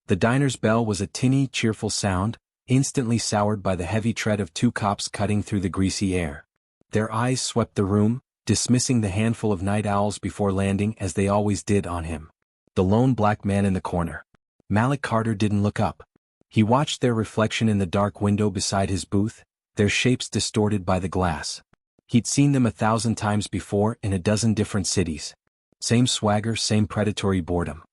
The diner's bell was a tinny, cheerful sound, instantly soured by the heavy tread of two cops cutting through the greasy air. Their eyes swept the room, dismissing the handful of night owls before landing as they always did on him. The lone black man in the corner. Malik Carter didn't look up. He watched their reflection in the dark window beside his booth, their shapes distorted by the glass. He'd seen them 1,000 times before in a dozen different cities. Same swagger, same predatory boredom.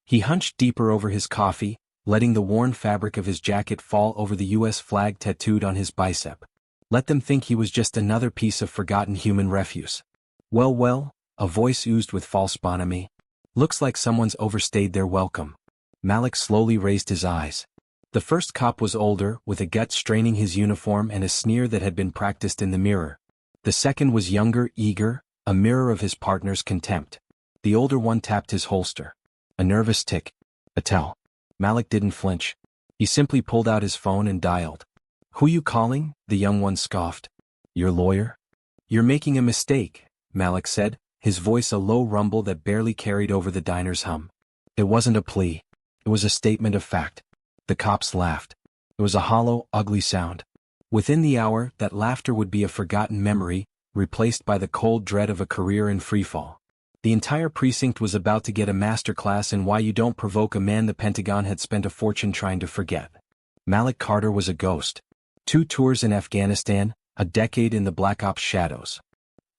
He hunched deeper over his coffee, letting the worn fabric of his jacket fall over the U.S. flag tattooed on his bicep. Let them think he was just another piece of forgotten human refuse. Well, a voice oozed with false bonhomie. Looks like someone's overstayed their welcome. Malik slowly raised his eyes. The first cop was older, with a gut straining his uniform and a sneer that had been practiced in the mirror. The second was younger, eager, a mirror of his partner's contempt. The older one tapped his holster. A nervous tick. A tell. Malik didn't flinch. He simply pulled out his phone and dialed. "Who you calling?" the young one scoffed. "Your lawyer?" "You're making a mistake," Malik said, his voice a low rumble that barely carried over the diner's hum. It wasn't a plea. It was a statement of fact. The cops laughed. It was a hollow, ugly sound. Within the hour, that laughter would be a forgotten memory, replaced by the cold dread of a career in freefall. The entire precinct was about to get a masterclass in why you don't provoke a man the Pentagon had spent a fortune trying to forget. Malik Carter was a ghost. 2 tours in Afghanistan, a decade in the Black Ops shadows.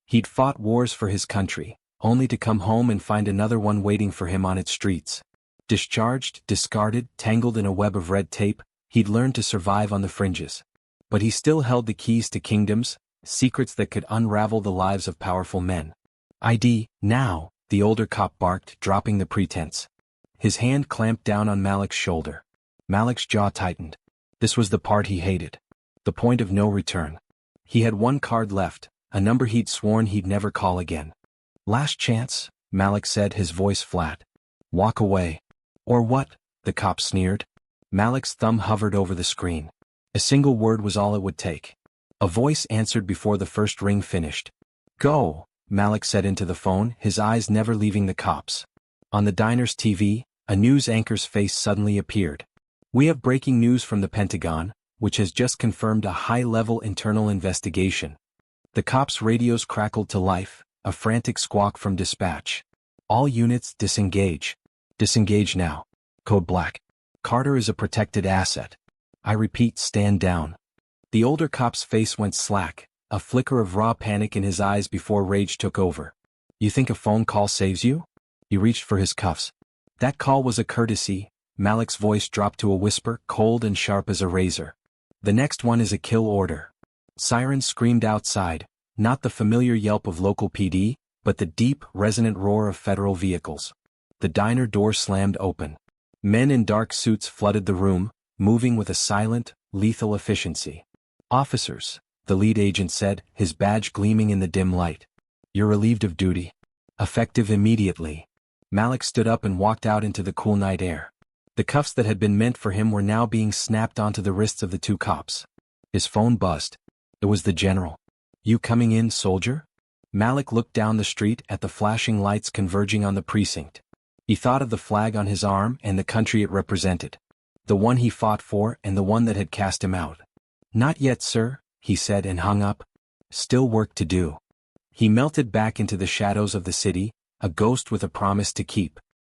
He'd fought wars for his country, only to come home and find another one waiting for him on its streets. Discharged, discarded, tangled in a web of red tape, he'd learned to survive on the fringes. But he still held the keys to kingdoms, secrets that could unravel the lives of powerful men. "ID, now," the older cop barked, dropping the pretense. His hand clamped down on Malik's shoulder. Malik's jaw tightened. This was the part he hated. The point of no return. He had one card left, a number he'd sworn he'd never call again. "Last chance," Malik said, his voice flat. "Walk away." "Or what?" the cop sneered. Malik's thumb hovered over the screen. A single word was all it would take. A voice answered before the first ring finished. "Go," Malik said into the phone, his eyes never leaving the cops. On the diner's TV, a news anchor's face suddenly appeared. "We have breaking news from the Pentagon, which has just confirmed a high-level internal investigation." The cops' radios crackled to life, a frantic squawk from dispatch. "All units disengage. Disengage now. Code Black. Carter is a protected asset. I repeat, stand down." The older cop's face went slack, a flicker of raw panic in his eyes before rage took over. "You think a phone call saves you?" He reached for his cuffs. "That call was a courtesy." Malik's voice dropped to a whisper, cold and sharp as a razor. "The next one is a kill order." Sirens screamed outside, not the familiar yelp of local PD, but the deep, resonant roar of federal vehicles. The diner door slammed open. Men in dark suits flooded the room, moving with a silent, lethal efficiency. "Officers," the lead agent said, his badge gleaming in the dim light. "You're relieved of duty. Effective immediately." Malik stood up and walked out into the cool night air. The cuffs that had been meant for him were now being snapped onto the wrists of the 2 cops. His phone buzzed. It was the general. "You coming in, soldier?" Malik looked down the street at the flashing lights converging on the precinct. He thought of the flag on his arm and the country it represented. The one he fought for and the one that had cast him out. "Not yet, sir," he said and hung up. Still work to do. He melted back into the shadows of the city, a ghost with a promise to keep.